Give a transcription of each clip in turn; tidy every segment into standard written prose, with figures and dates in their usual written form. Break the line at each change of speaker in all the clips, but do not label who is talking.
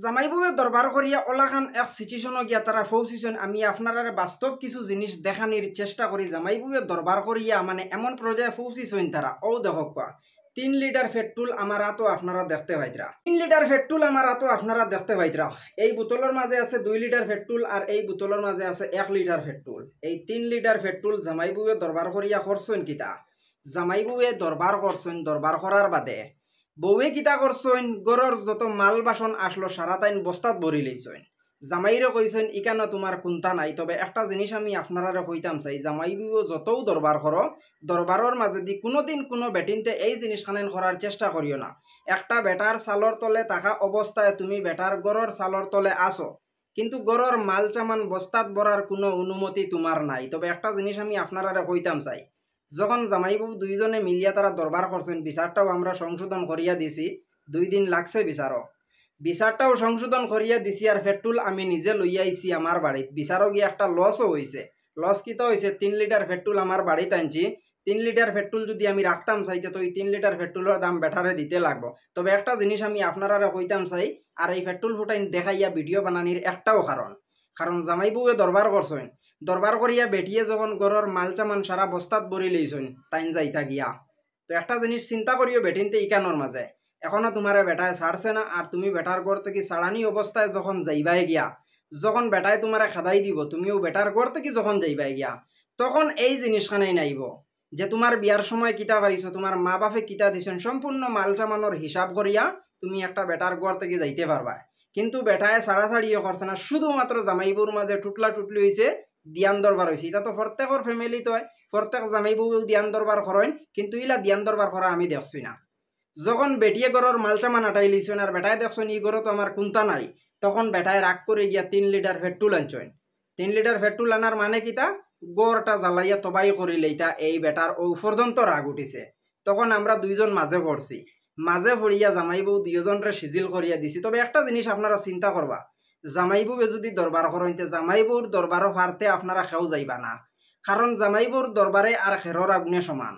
জামাইবুয়ে দরবার করিয়া ওলাখান এক সিচুয়েশনও গিয়া তারা পৌঁছিছেন। আমি আপনারা বাস্তব কিছু জিনিস দেখানির চেষ্টা করি। জামাইবুয়ে দরবার করিয়া মানে এমন পর্যায়ে পৌঁছিছেন তারা। ও দেখো 3 লিটার পেট্রোল আমার তো আপনারা দেখতে পাইতরা। 3 লিটার পেট্রোল আমার তো আপনারা দেখতে পাইতরা। এই বোতলের মাঝে আছে 2 লিটার পেট্রোল আর এই বোতলের মাঝে আছে 1 লিটার পেট্রোল। এই 3 লিটার পেট্রোল জামাইবুয়ে দরবার করিয়া করছেন কিতা? জামাইবুয়ে দরবার করছেন, দরবার করার বাদে বউয়ে কিতা করছেন, গরর যত মাল বাসন আসলো সারা তাইন বস্তাত ভরি লইছেন। জামাইরে কইছেন ইকানো তোমার কোনটা নাই। তবে একটা জিনিস আমি আপনারা কইতাম চাই, জামাই বিও যতও দরবার করো, দরবারের মাঝে দি কোনোদিন কোনো বেটিনতে এই জিনিসখানেন করার চেষ্টা করিও না। একটা বেটার চালর তলে থাকা অবস্থায় তুমি বেটার গরর চালর তলে আসো, কিন্তু গরর মাল চামান বস্তাত ভরার কোনো অনুমতি তোমার নাই। তবে একটা জিনিস আমি আপনারা কইতাম চাই, যখন জামাইবু দুইজনে মিলিয়া তারা দরবার করছেন, বিচারটাও আমরা সংশোধন করিয়া দিছি। 2 দিন লাগছে বিচারটাও সংশোধন করিয়া দিছি। আর পেট্রোল আমি নিজে লইয়া আইছি আমার বাড়িত। বিচারও গিয়ে একটা লসও হয়েছে। লস কিতা হয়েছে, 3 লিটার পেট্রোল আমার বাড়িতে আনছি। 3 লিটার পেট্রোল যদি আমি রাখতাম চাইতে তো এই 3 লিটার পেট্রোলের দাম বেটারে দিতে লাগবো। তবে একটা জিনিস আমি আপনারা কইতাম চাই, আর এই পেট্রোল ফুটাইন দেখাইয়া ভিডিও বানানির একটাও কারণ জামাইবুয়ে দরবার করছেন, দরবার করিয়া বেটিয়ে যখন গরর মাল চামান সারা বস্তাত ভরি লইছেন তাইন যাইতা গিয়া। তো একটা জিনিস চিন্তা করিও বেটিনতে ইকানোর মাঝে এখনো তোমারে বেটায় ছাড়ছে না। আর তুমি বেটার ঘর থেকে ছাড়ানি অবস্থায় যখন যাইবাই গিয়া, যখন বেটায় তোমারে খাদাই দিব, তুমিও বেটার ঘর থেকে যখন যাইবাই গিয়া, তখন এই জিনিসখানেই নাইব যে তোমার বিয়ার সময় কিতা পাইছো, তোমার মা বাপে কিতা দিছেন, সম্পূর্ণ মাল চামানোর হিসাব করিয়া তুমি একটা বেটার ঘর থেকে যাইতে পারবা। কিন্তু বেটায় ছাড়াছাড়িও করছে না, শুধুমাত্র জামাইবুর মাঝে টুটলা টুটলি হয়েছে, দিয়ান দরবার হয়েছে। এটা তো প্রত্যেকের ফ্যামিলি তো হয়, প্রত্যেক জামাইবু দিয়ান দরবার করেন, কিন্তু ইলা দিয়ান দরবার করা আমি দেখছি না। যখন বেটিয়ে গরর মালচামান আটাই লিছেন আর বেটায় দেখছেন ই গরো তো আমার কোনটা নাই, তখন বেটায় রাগ করে গিয়া 3 লিটার পেট্রোল আনছেন। 3 লিটার পেট্রোল আনার মানে কিতা, গড়টা জ্বালাইয়া তবাই করিলে ইটা এই বেটার ও পর্যন্ত রাগ উঠিছে। তখন আমরা দুইজন মাঝে পড়িয়া জামাইবু দুইজনরে সিজিল করিয়া দিছি। তবে একটা জিনিস আপনারা চিন্তা করবা, জামাইবুয়ে যদি দরবার করেনতে জামাইবুর দরবারও পারতে আপনারা খেও যাইবা না। কারণ জামাইবুর দরবারে আর খেরর আগুনে সমান।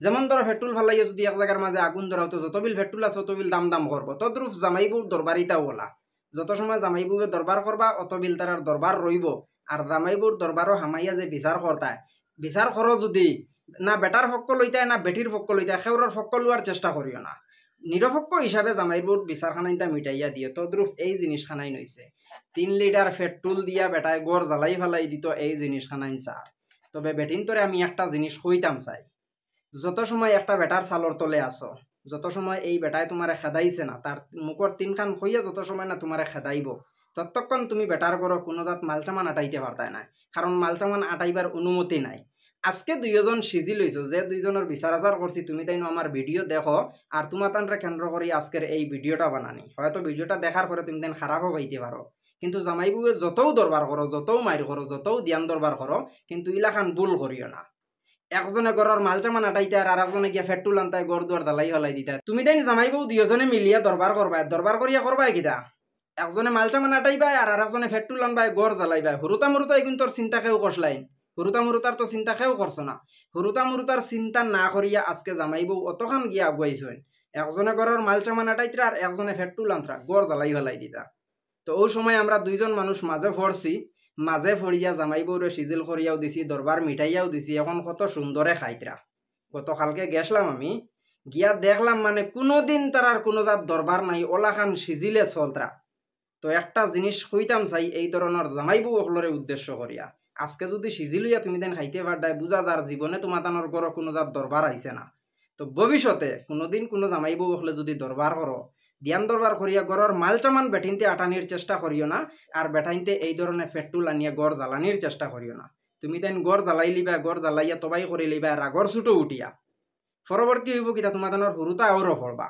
যেমন ধরো পেট্রোল ফালাইয়া যদি এক জায়গার মাঝে আগুন ধরাও, তো যত বিল পেট্রোল আছে অত বিল দাম করবো। তদ্রুপ জামাইবুর দরবারিতাও বলা, যত সময় জামাইবুয়ে দরবার করবা অত বিল তার দরবার রইব। আর জামাইবুর দরবারও হামাইয়া যে বিচার করতায়, বিচার করো যদি না বেটার পক্ষ লইতায় না বেটির পক্ষ লইতায়, খেউরের পক্ষ লোয়ার চেষ্টা করিও না। নিরপেক্ষ হিসাবে জামাইবুর বিচারখানাইটা মিটাইয়া দিও। তদ্রুপ এই জিনিসখানাই নইছে। 3 লিটার পেট্রোল দিয়া বেটায় গড় জ্বালাই ফেলাই দিত এই জিনিসখানাই চার। তবে বেটিন তোরে আমি একটা জিনিস কইতাম চাই, যত সময় একটা বেটার চালর তলে আসো, যত সময় এই বেটায় তোমারে খেদাইছে না, তার মুখর 3 খান হইয়া যত সময় না তোমারে খেদাইব, ততক্ষণ তুমি বেটার করো কোনো জাত মালচামান আটাইতে পারতাই না। কারণ মালচামান আটাইবার অনুমতি নাই। আজকে দুইজন সিজি লইছো, যে দুইজনের বিচার আচার করছি, তুমি তাই আমার ভিডিও দেখো আর তোমার তানরে কেন্দ্র করি আজকের এই ভিডিওটা বানানি। হয়তো ভিডিওটা দেখার পরে তুমি তাই খারাপও পাইতে পারো, কিন্তু জামাইবুয়ে যতও দরবার করো, যতও মাইর করো, যতও ধ্যান দরবার করো, কিন্তু ইলাখান ভুল করিও না। একজনে গড়র মালচামান আটাইতে আর একজনে গিয়া পেট্রোল আনতায় গড় দুয়ার দালাই হলাই দিতা। তুমি তাই জামাইবউ দুইজনে মিলিয়া দরবার করবাই, দরবার করিয়া করবাই কিতা, একজনে মালচামান আটাইবাই আর একজনে পেট্রোল আনবাই গড় জ্বালাইবাই। হুরুতা মুরুতাই কিন্তু তোর চিন্তা খেয়েও করসলাইন, হুরুতা মুরুতার তো চিন্তা খেয়েও করছো না। হুরুতা মুরুতার চিন্তা না করিয়া আজকে জামাইবউ অতখান গিয়া আগুয়াইছেন। একজনে গড়র মালচামান আটাইতরা আর একজনে পেট্রোল আনতরা গড় জ্বালাই ফেলাই দিতা। তো ওই সময় আমরা দুইজন মানুষ মাঝে পড়ছি, মাঝে পড়িয়া জামাইবউরে সিজিল করিয়াও দিছি, দরবার মিঠাইয়াও দিছি। এখন কত সুন্দরে খাইতরা। গতকালকে গেছলাম আমি, গিয়া দেখলাম মানে কোনোদিন তারার কোনো জাত দরবার নাই, ওলাখান সিজিলে চলতরা। তো একটা জিনিস কইতাম চাই এই ধরনের জামাইবউ অকলরে উদ্দেশ্য করিয়া, আজকে যদি সিজি লইয়া তুমি দেন খাইতে পারদায়, বুঝা যার জীবনে তোমার তানোর ঘরে কোনো জাত দরবার আইছে না। তো ভবিষ্যতে কোনোদিন কোনো জামাইবউ অকলে যদি দরবার করো, ধ্যান দরবার করিয়া গড়র মালচামান বেটিনতে আটানির চেষ্টা করিও না। আর বেটাইনতে এই ধরনের পেট্রোল আনিয়া গড় জ্বালানির চেষ্টা করিও না। তুমি তাই গড় জ্বালাই লিবা, গড় জ্বালাইয়া তবাই করে লিবা রাগর ছুটো উঠিয়া। পরবর্তী হইব কিতা তোমার তানোর হুরুতা আরও পড়বা।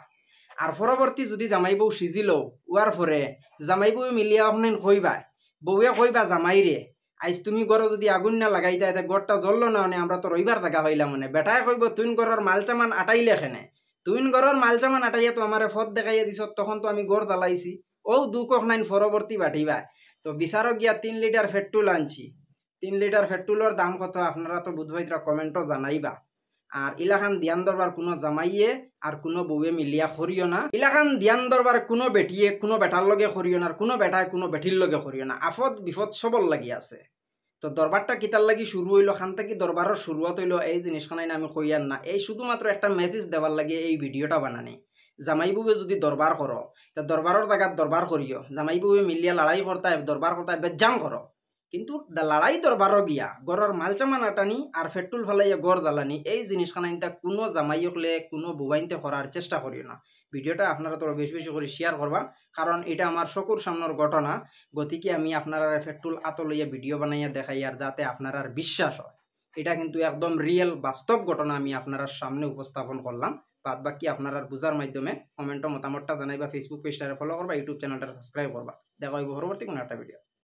আর পরবর্তী যদি জামাইবউ সিজিল উয়ার পরে জামাইবউ মিলিয়া অনেন কইবা, বউয়ে কইবা জামাইরে আইজ তুমি গড় যদি আগুন না লাগাইতা, এতে গড়টা জ্বললো না, মানে আমরা তো রইবার জায়গা পাইলাম। মানে বেটায় কইব তুই গড়র মালচামান আটাইলে খেনে, তুই গড়র মালচামান আটাইয়া তো আমার ফদ দেখাইয়া দিছ, তখন তো আমি গড় জ্বালাইছি। ও দুঃখ নাইন পরবর্তী বাটিবা। তো বিচারক গিয়া 3 লিটার পেট্রোল আনছি। 3 লিটার পেট্রোলের দাম কত আপনারা তো বুধবাইতরা কমেন্টও জানাইবা। আর ইলাখান ধ্যান দরবার কোনো জামাইয়ে আর কোনো বউয়ে মিলিয়া করিও না। ইলাখান ধ্যান দরবার কোনো বেটিয়ে কোনো বেটার লগে করিও না, আর কোনো বেটায় কোনো বেটির লগে করিও না। আফদ বিপদ সবল লাগি আছে। তো দরবারটা কিতার লাগি শুরু হইলো, খান থেকে দরবারের শুরুয়াত হইলো এই জিনিসখানাই আমি কইয়ার না, এই শুধুমাত্র একটা মেসেজ দেওয়ার লাগে এই ভিডিওটা বানানি। জামাই বউয়ে যদি দরবার করো, তা দরবারের জায়গাত দরবার করিও, জামাই বউয়ে মিলিয়া লড়াই করতা দরবার করতা বেজাম করো, কিন্তু লড়াই দরবারও গিয়া গড়ের মালচামা নাটানি আর পেট্রোল ফেলাইয়া গড় জ্বালানি এই জিনিসখানা ইনতা কোনো জামাই হলে কোনো বুবাইনতে করার চেষ্টা করিও না। ভিডিওটা আপনারা তো বেশি বেশি করে শেয়ার করবা, কারণ এটা আমার চকুর সামনের ঘটনা। গতিকে আমি আপনারা পেট্রোল আতো লইয়া ভিডিও বানাইয়া দেখাই আর যাতে আপনার বিশ্বাস হয়। এটা কিন্তু একদম রিয়েল বাস্তব ঘটনা আমি আপনার সামনে উপস্থাপন করলাম। বাদ বাকি আপনারা বুঝার মাধ্যমে কমেন্ট মতামতটা জানাইবা, ফেসবুক পেজটা ফলো করবা, ইউটিউব চ্যানেলটা সাবস্ক্রাইব করবা। দেখা হইব পরবর্তী কোনো একটা ভিডিও।